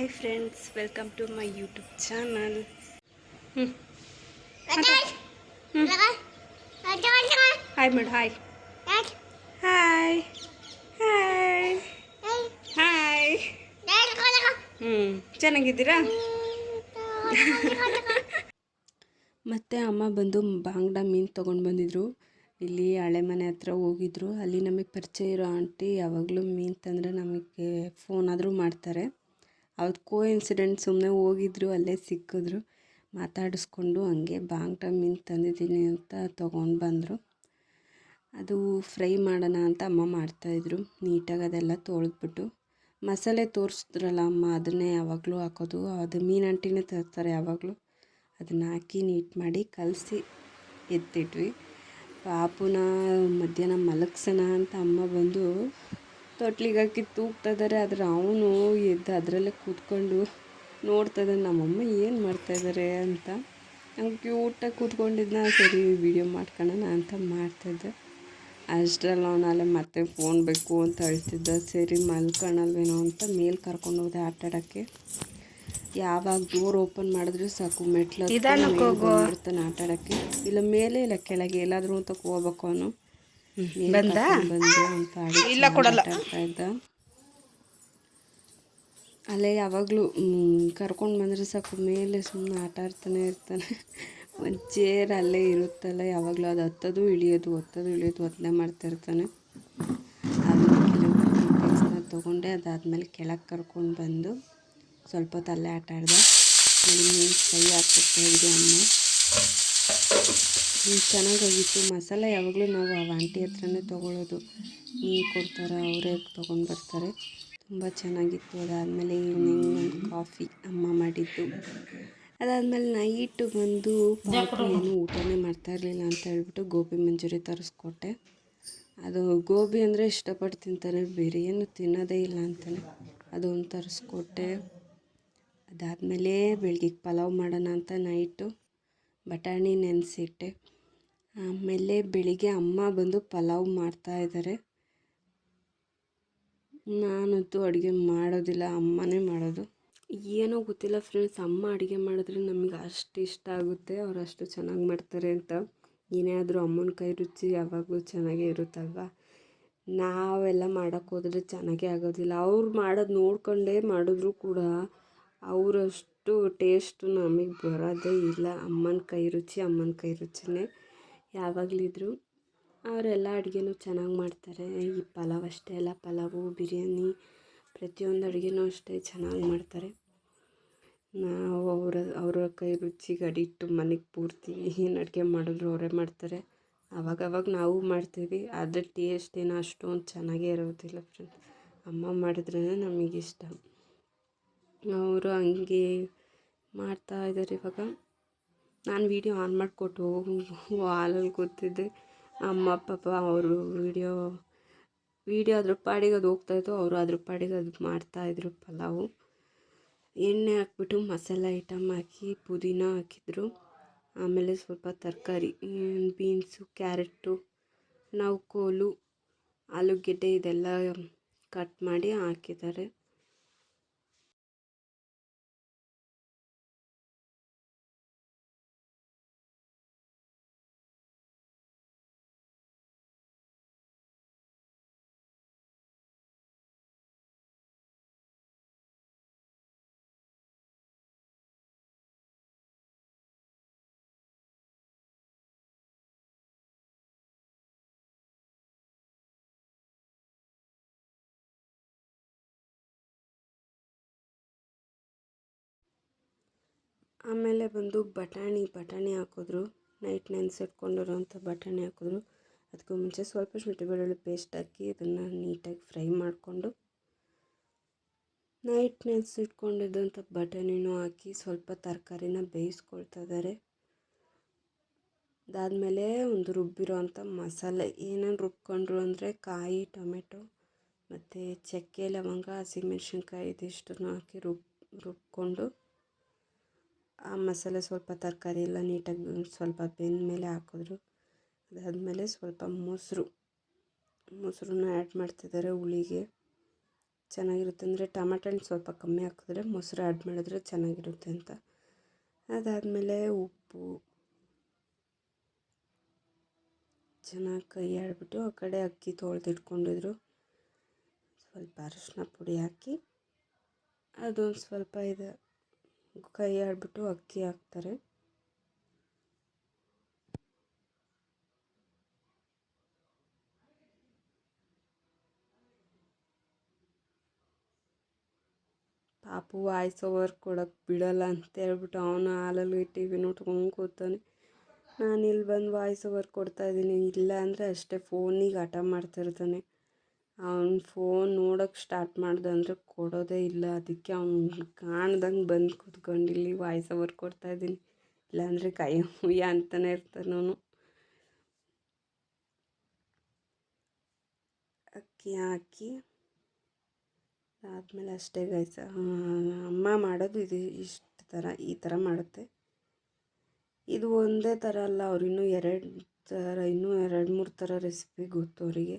Hi friends, welcome to my YouTube channel. Hi ಮಾಡು. Hi hi hi hi. ಚೆನ್ನಾಗಿದ್ದೀರಾ? ಮತ್ತು ಅಮ್ಮ ಬಂದು ಬಾಂಗ್ಡ ಮೀನು ತೊಗೊಂಡು ಬಂದಿದ್ರು. ಇಲ್ಲಿ ಹಳೆ ಮನೆ ಹತ್ರ ಹೋಗಿದ್ರು. ಅಲ್ಲಿ ನಮಗೆ ಪರಿಚಯ ಇರೋ ಆಂಟಿ ಯಾವಾಗಲೂ ಮೀನು ತಂದರೆ ನಮಗೆ ಫೋನ್ ಆದರೂ ಮಾಡ್ತಾರೆ. ಅವತ್ತು ಇನ್ಸಿಡೆಂಟ್ ಸುಮ್ಮನೆ ಹೋಗಿದ್ರು, ಅಲ್ಲೇ ಸಿಕ್ಕಿದ್ರು. ಮಾತಾಡಿಸ್ಕೊಂಡು ಹಂಗೆ ಬಾಂಗ್ಡ ಮೀನು ತಂದಿದ್ದೀನಿ ಅಂತ ತೊಗೊಂಡು ಬಂದರು. ಅದು ಫ್ರೈ ಮಾಡೋಣ ಅಂತ ಅಮ್ಮ ಮಾಡ್ತಾಯಿದ್ರು. ನೀಟಾಗಿ ಅದೆಲ್ಲ ತೊಳೆದ್ಬಿಟ್ಟು ಮಸಾಲೆ ತೋರಿಸಿದ್ರಲ್ಲ ಅಮ್ಮ, ಅದನ್ನೇ ಯಾವಾಗಲೂ ಹಾಕೋದು. ಅದು ಮೀನು ಅಂಟಿನೇ ತರ್ತಾರೆ ಯಾವಾಗಲೂ. ಅದನ್ನು ಹಾಕಿ ನೀಟ್ ಮಾಡಿ ಕಲಸಿ ಎತ್ತಿಟ್ವಿ. ಪಾಪುನ ಮಧ್ಯಾಹ್ನ ಮಲಗ್ಸೋಣ ಅಂತ ಅಮ್ಮ ಬಂದು ತೊಟ್ಲಿಗೆ ಹಾಕಿ ತೂಗ್ತಾ ಇದ್ದಾರೆ. ಆದರೆ ಅವನು ಎದ್ದು ಅದರಲ್ಲೇ ಕೂತ್ಕೊಂಡು ನೋಡ್ತಾಯಿದ್ದಾನೆ ನಮ್ಮಮ್ಮ ಏನು ಮಾಡ್ತಾಯಿದ್ದಾರೆ ಅಂತ. ನಂಗೆ ಕ್ಯೂಟಾಗಿ ಕೂತ್ಕೊಂಡಿದ್ನ, ಸರಿ ವೀಡಿಯೋ ಮಾಡ್ಕೊಳ್ಳೋಣ ಅಂತ ಮಾಡ್ತಾಯಿದ್ದೆ. ಅಷ್ಟರಲ್ಲಿ ಅವನು ಅಲ್ಲೇ ಮತ್ತೆ ಫೋನ್ ಬೇಕು ಅಂತ ಹೇಳ್ತಿದ್ದ. ಸರಿ ಮಲ್ಕೊಳ್ಳಲ್ವೇನೋ ಅಂತ ಮೇಲೆ ಕರ್ಕೊಂಡು ಹೋದೆ ಆಟಾಡೋಕ್ಕೆ. ಯಾವಾಗ ಡೋರ್ ಓಪನ್ ಮಾಡಿದ್ರೆ ಸಾಕು ಮೆಟ್ಲು ಬಂದ್ಬಿಡ್ತಾನೆ ಆಟಾಡೋಕ್ಕೆ. ಇಲ್ಲ ಮೇಲೆ ಇಲ್ಲ ಕೆಳಗೆ ಎಲ್ಲಾದರೂ ಅಂತ ಹೋಗ್ಬೇಕು ಅವನು. ಬಂದು ಅಂತ ಆಡ್ತಾ ಇದ್ದ. ಅಲ್ಲೇ ಯಾವಾಗಲೂ ಕರ್ಕೊಂಡು ಬಂದರೆ ಸಾಕು ಮೇಲೆ ಸುಮ್ಮನೆ ಆಟ ಇರ್ತಾನೆ. ಒಂದು ಚೇರ್ ಅಲ್ಲೇ ಇರುತ್ತಲ್ಲ, ಯಾವಾಗಲೂ ಅದು ಹತ್ತೋದು ಇಳಿಯೋದು ಅದನ್ನೇ ಮಾಡ್ತಾಯಿರ್ತಾನೆ. ಆಮೇಲೆ ಕೆಲವು ಡೀಟೇಲ್ಸ್ನ ತೊಗೊಂಡೆ. ಅದಾದಮೇಲೆ ಕೆಳಗೆ ಕರ್ಕೊಂಡು ಬಂದು ಸ್ವಲ್ಪ ಹೊತ್ತು ಅಲ್ಲೇ ಆಟ ಆಡಿದೆ. ಮೀನು ಫ್ರೈ ಹಾಕ್ಕೊಡ್ತಾಯಿದ್ದೆ ಅಮ್ಮ. ಚೆನ್ನಾಗೋಗಿತ್ತು. ಮಸಾಲೆ ಯಾವಾಗಲೂ ನಾವು ಆ ಆಂಟಿ ಹತ್ರನೇ ತೊಗೊಳ್ಳೋದು. ಮೀನು ಕೊಡ್ತಾರೆ, ಅವರೇ ತೊಗೊಂಡು ಬರ್ತಾರೆ. ತುಂಬ ಚೆನ್ನಾಗಿತ್ತು. ಅದಾದಮೇಲೆ ಈವ್ನಿಂಗ್ ಒಂದು ಕಾಫಿ ಅಮ್ಮ ಮಾಡಿದ್ದು. ಅದಾದಮೇಲೆ ನೈಟು ಬಂದು ಪಾಪು ಏನು ಊಟನೇ ಮಾಡ್ತಾಯಿರಲಿಲ್ಲ ಅಂತ ಹೇಳ್ಬಿಟ್ಟು ಗೋಬಿ ಮಂಚೂರಿ ತರಿಸ್ಕೊಟ್ಟೆ. ಅದು ಗೋಬಿ ಅಂದರೆ ಇಷ್ಟಪಟ್ಟು ತಿಂತಾನೆ, ಬೇರೆ ಏನು ತಿನ್ನೋದೇ ಇಲ್ಲ ಅಂತಾನೆ. ಅದೊಂದು ತರಿಸ್ಕೊಟ್ಟೆ. ಅದಾದಮೇಲೆ ಬೆಳಗ್ಗೆ ಪಲಾವ್ ಮಾಡೋಣ ಅಂತ ನೈಟು ಬಟಾಣಿ ನೆನೆಸಿಟ್ಟೆ. ಆಮೇಲೆ ಬೆಳಿಗ್ಗೆ ಅಮ್ಮ ಬಂದು ಪಲಾವ್ ಮಾಡ್ತಾಯಿದ್ದಾರೆ. ನಾನಂತೂ ಅಡುಗೆ ಮಾಡೋದಿಲ್ಲ, ಅಮ್ಮನೇ ಮಾಡೋದು. ಏನೋ ಗೊತ್ತಿಲ್ಲ ಫ್ರೆಂಡ್ಸ್, ಅಮ್ಮ ಅಡುಗೆ ಮಾಡಿದ್ರೆ ನಮಗೆ ಅಷ್ಟು ಇಷ್ಟ ಆಗುತ್ತೆ. ಅವ್ರು ಅಷ್ಟು ಚೆನ್ನಾಗಿ ಮಾಡ್ತಾರೆ ಅಂತ. ಏನೇ ಆದರೂ ಅಮ್ಮನ ಕೈ ರುಚಿ ಯಾವಾಗಲೂ ಚೆನ್ನಾಗೇ ಇರುತ್ತಲ್ವ. ನಾವೆಲ್ಲ ಮಾಡೋಕ್ಕೋದ್ರೆ ಚೆನ್ನಾಗೇ ಆಗೋದಿಲ್ಲ. ಅವ್ರು ಮಾಡೋದು ನೋಡ್ಕೊಂಡೇ ಮಾಡಿದ್ರು ಕೂಡ ಅವರಷ್ಟು ಟೇಸ್ಟು ನಮಗೆ ಬರೋದೇ ಇಲ್ಲ. ಅಮ್ಮನ ಕೈ ರುಚಿನೇ ಯಾವಾಗಲಿದ್ರು. ಅವರೆಲ್ಲ ಅಡುಗೆನೂ ಚೆನ್ನಾಗಿ ಮಾಡ್ತಾರೆ. ಈ ಪಲಾವ್ ಅಷ್ಟೇ ಅಲ್ಲ, ಪಲಾವು, ಬಿರಿಯಾನಿ, ಪ್ರತಿಯೊಂದು ಅಡುಗೆನೂ ಅಷ್ಟೇ ಚೆನ್ನಾಗಿ ಮಾಡ್ತಾರೆ. ನಾವು ಅವರ ಕೈ ರುಚಿಗೆ ಅಡಿಕ್ಟು. ಮನೆಗೆ ಪೂರ್ತಿ ಏನು ಅಡುಗೆ ಮಾಡಿದ್ರು ಅವರೇ ಮಾಡ್ತಾರೆ. ಆವಾಗವಾಗ ನಾವು ಮಾಡ್ತೀವಿ, ಆದರೆ ಟೇಸ್ಟ್ ಏನೋ ಅಷ್ಟೊಂದು ಚೆನ್ನಾಗೇ ಇರೋದಿಲ್ಲ ಫ್ರೆಂಡ್ಸ್. ಅಮ್ಮ ಮಾಡಿದ್ರೇ ನಮಗಿಷ್ಟ. ಅವರು ಹಂಗೆ ಮಾಡ್ತಾಯಿದ್ದಾರೆ. ಇವಾಗ ನಾನು ವೀಡಿಯೋ ಆನ್ ಮಾಡಿಕೊಟ್ಟು ಹಾಲಲ್ಲಿ ಕೂತಿದ್ದೆ. ಅಮ್ಮ ಪಾಪ ಅವರು ವೀಡಿಯೋ ಅದ್ರ ಪಾಡಿಗೆ ಅದು ಹೋಗ್ತಾಯಿತ್ತು, ಅವರು ಅದ್ರ ಪಾಡಿಗೆ ಅದು ಮಾಡ್ತಾಯಿದ್ರು ಪಲಾವು. ಎಣ್ಣೆ ಹಾಕ್ಬಿಟ್ಟು ಮಸಾಲೆ ಐಟಮ್ ಹಾಕಿ ಪುದೀನ ಹಾಕಿದ್ರು. ಆಮೇಲೆ ಸ್ವಲ್ಪ ತರಕಾರಿ, ಬೀನ್ಸು, ಕ್ಯಾರೆಟು, ನೌಕೋಲು, ಆಲೂಗೆಡ್ಡೆ ಇದೆಲ್ಲ ಕಟ್ ಮಾಡಿ ಹಾಕಿದ್ದಾರೆ. ಆಮೇಲೆ ಬಂದು ಬಟಾಣಿ ಹಾಕಿದ್ರು. ನೈಟ್ ನೆನೆಸಿಟ್ಕೊಂಡಿರೋಂಥ ಬಟಾಣಿ ಹಾಕಿದ್ರು. ಅದಕ್ಕೂ ಮುಂಚೆ ಸ್ವಲ್ಪ ಶುಂಠಿ ಬೆಳ್ಳುಳ್ಳಿ ಪೇಸ್ಟ್ ಹಾಕಿ ಅದನ್ನು ನೀಟಾಗಿ ಫ್ರೈ ಮಾಡಿಕೊಂಡು ನೈಟ್ ನೆನೆಸಿಟ್ಕೊಂಡಿದ್ದಂಥ ಬಟಾಣಿನೂ ಹಾಕಿ ಸ್ವಲ್ಪ ತರಕಾರಿನ ಬೇಯಿಸ್ಕೊಳ್ತಾ ಇದ್ದಾರೆ. ಅದಾದಮೇಲೆ ಒಂದು ರುಬ್ಬಿರೋ ಅಂಥ ಮಸಾಲೆ ಏನೇನು ರುಬ್ಕೊಂಡ್ರು ಅಂದರೆ ಕಾಯಿ, ಟೊಮೆಟೊ ಮತ್ತು ಚಕ್ಕೆ, ಲವಂಗ, ಹಸಿಮೆಣ್ಸಿನ್ಕಾಯಿ ಇದಿಷ್ಟನ್ನು ಹಾಕಿ ರುಬ್ಕೊಂಡು ಆ ಮಸಾಲೆ ಸ್ವಲ್ಪ ತರಕಾರಿ ಎಲ್ಲ ನೀಟಾಗಿ ಸ್ವಲ್ಪ ಬೆಂದ ಮೇಲೆ ಹಾಕಿದ್ರು. ಅದಾದಮೇಲೆ ಸ್ವಲ್ಪ ಮೊಸರನ್ನ ಆ್ಯಡ್ ಮಾಡ್ತಿದ್ದಾರೆ ಹುಳಿಗೆ. ಚೆನ್ನಾಗಿರುತ್ತೆ. ಅಂದರೆ ಟೊಮೆಟೊ ಹಣ್ಣು ಸ್ವಲ್ಪ ಕಮ್ಮಿ ಹಾಕಿದ್ರೆ ಮೊಸರು ಆ್ಯಡ್ ಮಾಡಿದ್ರೆ ಚೆನ್ನಾಗಿರುತ್ತೆ ಅಂತ. ಅದಾದಮೇಲೆ ಉಪ್ಪು ಚೆನ್ನಾಗಿ ಕೈ ಆಡಿಬಿಟ್ಟು ಆ ಕಡೆ ಅಕ್ಕಿ ತೊಳೆದಿಟ್ಕೊಂಡಿದ್ರು ಸ್ವಲ್ಪ ಅರಿಶಿನ ಪುಡಿ ಹಾಕಿ ಅದೊಂದು ಸ್ವಲ್ಪ ಇದು ಕೈ ಆಡಿಬಿಟ್ಟು ಅಕ್ಕಿ ಹಾಕ್ತಾರೆ. ಪಾಪು ವಾಯ್ಸ್ ಓವರ್ ಕೊಡೋಕ್ಕೆ ಬಿಡೋಲ್ಲ ಅಂತ ಹೇಳ್ಬಿಟ್ಟು ಅವನು ಹಾಲಲ್ಲಿ ಟಿ ವಿ ನೋಡ್ಕೊಂಡು ಕೂತಾನೆ. ನಾನು ಇಲ್ಲಿ ಬಂದು ವಾಯ್ಸ್ ಓವರ್ ಕೊಡ್ತಾಯಿದ್ದೀನಿ. ಇಲ್ಲ ಅಂದರೆ ಅಷ್ಟೇ ಫೋನಿಗೆ ಹಠ ಮಾಡ್ತಿರ್ತಾನೆ. ಅವ್ನು ಫೋನ್ ನೋಡೋಕ್ಕೆ ಸ್ಟಾರ್ಟ್ ಮಾಡ್ದೆ ಅಂದರೆ ಕೊಡೋದೇ ಇಲ್ಲ. ಅದಕ್ಕೆ ಅವ್ನು ಕಾಣ್ದಂಗೆ ಬಂದು ಕೂತ್ಕೊಂಡು ಇಲ್ಲಿ ವಾಯ್ಸ್ ಓವರ್ ಕೊಡ್ತಾಯಿದ್ದೀನಿ. ಇಲ್ಲಾಂದರೆ ಕೈ ಹುಯ್ಯ ಅಂತಲೇ ಇರ್ತಾನವನು. ಅಕ್ಕಿ ಹಾಕಿ ಆದಮೇಲೆ ಅಷ್ಟೇ ಗೈಸ್. ಅಮ್ಮ ಮಾಡೋದು ಇದು ಇಷ್ಟು ಥರ ಈ ಥರ ಮಾಡುತ್ತೆ. ಇದು ಒಂದೇ ಥರ ಅಲ್ಲ, ಅವ್ರು ಇನ್ನೂ ಇನ್ನೂ 2-3 ಥರ ರೆಸಿಪಿ ಗೊತ್ತು ಅವರಿಗೆ.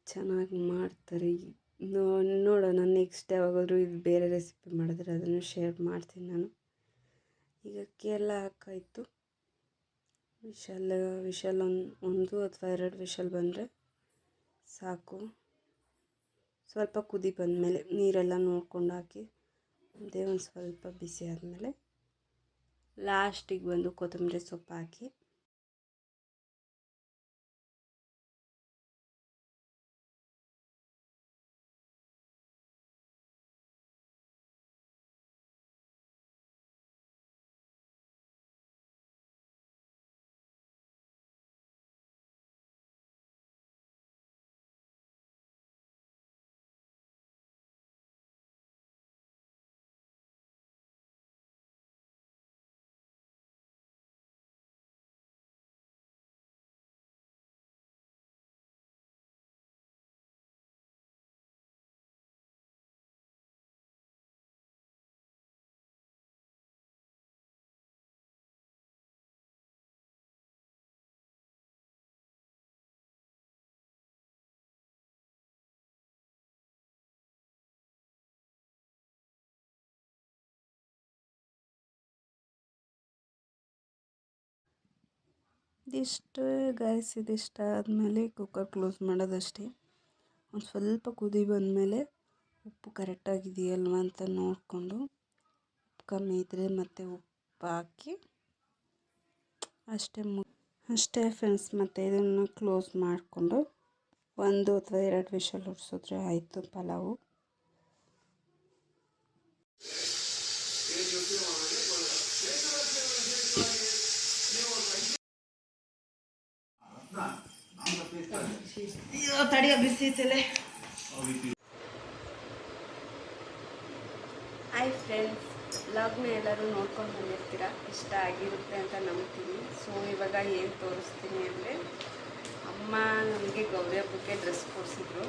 ಚೆನ್ನಾಗಿ ಮಾಡ್ತಾರೆ. ನೋಡೋಣ ನೆಕ್ಸ್ಟ್ ಯಾವಾಗಾದರೂ ಇದು ಬೇರೆ ರೆಸಿಪಿ ಮಾಡಿದ್ರೆ ಅದನ್ನು ಶೇರ್ ಮಾಡ್ತೀನಿ ನಾನು. ಈಗ ಅಕ್ಕಿ ಎಲ್ಲ ಹಾಕಾಯಿತು. ವಿಷಲ್ ಒಂದು ಅಥವಾ 2 ವಿಷಲ್ ಬಂದರೆ ಸಾಕು. ಸ್ವಲ್ಪ ಕುದಿ ಬಂದಮೇಲೆ ನೀರೆಲ್ಲ ನೋಡ್ಕೊಂಡು ಹಾಕಿ ಅದೇ ಒಂದು ಸ್ವಲ್ಪ ಬಿಸಿ ಆದಮೇಲೆ ಲಾಸ್ಟಿಗೆ ಬಂದು ಕೊತ್ತಂಬರಿ ಸೊಪ್ಪು ಹಾಕಿ ಇದಿಷ್ಟು ಗೈಸ್. ಇದಿಷ್ಟ ಆದಮೇಲೆ ಕುಕ್ಕರ್ ಕ್ಲೋಸ್ ಮಾಡೋದಷ್ಟೇ. ಒಂದು ಸ್ವಲ್ಪ ಕುದಿ ಬಂದಮೇಲೆ ಉಪ್ಪು ಕರೆಕ್ಟಾಗಿದೆಯಲ್ವ ಅಂತ ನೋಡಿಕೊಂಡು ಕಮ್ಮಿ ಇದ್ದರೆ ಮತ್ತೆ ಉಪ್ಪು ಹಾಕಿ ಅಷ್ಟೇ ಫ್ರೆಂಡ್ಸ್. ಮತ್ತು ಇದನ್ನು ಕ್ಲೋಸ್ ಮಾಡಿಕೊಂಡು 1 ಅಥವಾ 2 ವಿಷಲ್ ಹೊಡ್ಸಿದ್ರೆ ಆಯಿತು ಪಲಾವು. ತಡಿಯ ಬಿಸಿ ಐತಲೆ. ಹಾಯ್ ಫ್ರೆಂಡ್ಸ್, ವ್ಲಾಗ್ನ ಎಲ್ಲರೂ ನೋಡ್ಕೊಂಡು ಬಂದಿರ್ತೀರ. ಇಷ್ಟ ಆಗಿರುತ್ತೆ ಅಂತ ನಂಬ್ತೀನಿ. ಸೊ ಇವಾಗ ಏನು ತೋರಿಸ್ತೀನಿ ಅಂದರೆ, ಅಮ್ಮ ನಮಗೆ ಗೌರಿ ಹಬ್ಬಕ್ಕೆ ಡ್ರೆಸ್ ಕೊಡಿಸಿದ್ರು,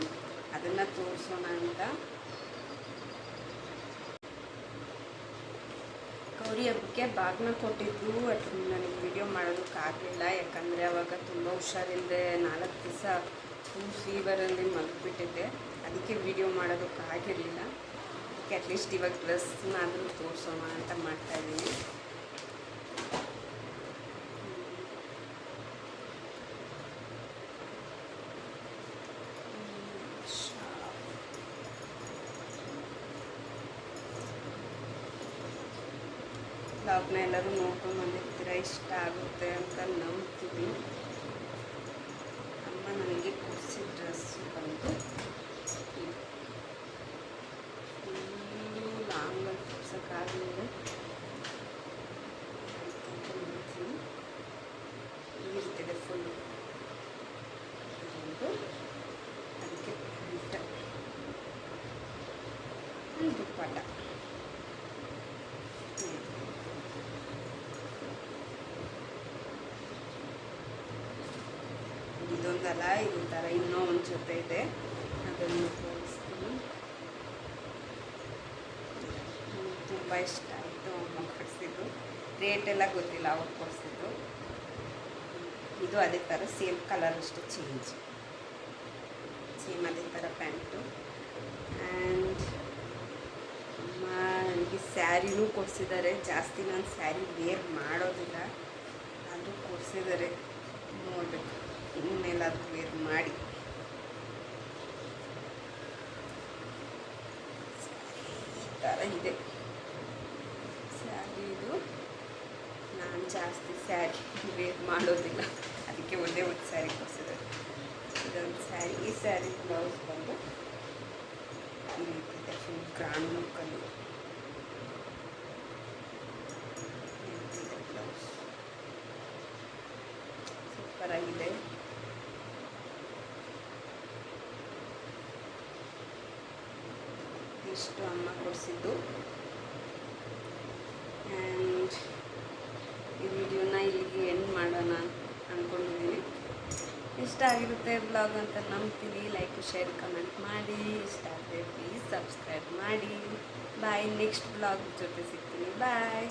ಅದನ್ನು ತೋರಿಸೋಣ ಅಂತ. ಗೌರಿ ಹಬ್ಬಕ್ಕೆ ಬಾಗ್ನ ಕೊಟ್ಟಿದ್ದು. ಅದು ನನಗೆ ವಿಡಿಯೋ ಮಾಡೋದಕ್ಕಾಗಲಿಲ್ಲ, ಯಾಕಂದರೆ ಅವಾಗ ತುಂಬ ಹುಷಾರಿಲ್ಲದೆ 4 ದಿವಸ ಫುಲ್ ಫೀವರಲ್ಲಿ ಮಲಗಿಬಿಟ್ಟಿದ್ದೆ. ಅದಕ್ಕೆ ವಿಡಿಯೋ ಮಾಡೋದಕ್ಕಾಗಿರಲಿಲ್ಲ. ಅದಕ್ಕೆ ಅಟ್ಲೀಸ್ಟ್ ಇವಾಗ ಡ್ರೆಸ್ನಾದರೂ ತೋರಿಸೋಣ ಅಂತ ಮಾಡ್ತಾಯಿದ್ದೀನಿ. ವ್ಲಾಗ್ನ ಎಲ್ಲರೂ ನೋಡ್ಕೊಂಡು ಬಂದಿರ್ತೀರ. ಇಷ್ಟ ಆಗುತ್ತೆ ಅಂತ ನಂಬ್ತೀನಿ. ಅಮ್ಮ ನನಗೆ ಕೊಡಿಸಿದ ಡ್ರೆಸ್ಸು ಬಂದು ಲಾಂಗಲ್ಲಿ ತೋರ್ಸೋಕ್ಕಾಗಲಿಲ್ಲ. ಇರ್ತಿದೆ ಫುಲ್ಲು. ಅದಕ್ಕೆ ಒಂದು ದುಪ್ಪಟ್ಟ. ಇದೊಂದಲ್ಲ, ಇದು ಥರ ಇನ್ನೂ ಒಂದು ಜೊತೆ ಇದೆ, ಅದನ್ನು ತೋರಿಸ್ತೀನಿ. ತುಂಬ ಇಷ್ಟ ಆಯಿತು ಅಮ್ಮ ಕೊಡಿಸಿದ್ದು. ರೇಟೆಲ್ಲ ಗೊತ್ತಿಲ್ಲ, ಅವ್ರು ಕೊಡಿಸಿದ್ದು. ಇದು ಅದೇ ಥರ ಸೇಮ್ ಕಲರ್ ಅಷ್ಟು ಚೇಂಜ್. ಸೇಮ್ ಅದೇ ಥರ ಪ್ಯಾಂಟು. ಆ್ಯಂಡ್ ಅಮ್ಮ ನನಗೆ ಸ್ಯಾರಿನೂ ಕೊಡಿಸಿದ್ದಾರೆ. ಜಾಸ್ತಿ ನಾನು ಸ್ಯಾರಿ ವೇರ್ ಮಾಡೋದಿಲ್ಲ, ಅದು ಕೊಡಿಸಿದ್ದಾರೆ. ನೋಡಬೇಕು ಇನ್ನೇನಾದರೂ ವೇರ್ ಮಾಡಿ. ಈ ಥರ ಇದೆ ಸ್ಯಾರಿ ಇದು. ನಾನು ಜಾಸ್ತಿ ಸ್ಯಾರಿ ವೇರ್ ಮಾಡೋದಿಲ್ಲ, ಅದಕ್ಕೆ ಒಂದೇ ಒಂದು ಸ್ಯಾರಿ ಕೊಡಿಸಿದ್ದಾರೆ. ಇದೊಂದು ಸ್ಯಾರಿ. ಈ ಸ್ಯಾರಿ ಬ್ಲೌಸ್ ಬಂದು ಈ ರೀತಿ ಇದೆ, ಫುಲ್ ಗ್ರ್ಯಾಂಡ್ ಲುಕ್ಕಲ್ಲಿ ಬ್ಲೌಸ್ ಸೂಪರಾಗಿದೆ. ಇಷ್ಟು ಅಮ್ಮ ಕೊಡಿಸಿದ್ದು. ಆ್ಯಂಡ್ ಈ ವಿಡಿಯೋನ ಇಲ್ಲಿಗೆ ಎಂಡ್ ಮಾಡೋಣ ಅಂದ್ಕೊಂಡಿದ್ದೀನಿ. ಇಷ್ಟ ಆಗಿರುತ್ತೆ ಬ್ಲಾಗ್ ಅಂತ ನಂಬ್ತೀನಿ. ಲೈಕ್ ಶೇರ್ ಕಮೆಂಟ್ ಮಾಡಿ. ಇಷ್ಟ ಆದರೆ ಪ್ಲೀಸ್ ಸಬ್ಸ್ಕ್ರೈಬ್ ಮಾಡಿ. ಬಾಯ್. ನೆಕ್ಸ್ಟ್ ಬ್ಲಾಗ್ ಜೊತೆ ಸಿಗ್ತೀನಿ. ಬಾಯ್.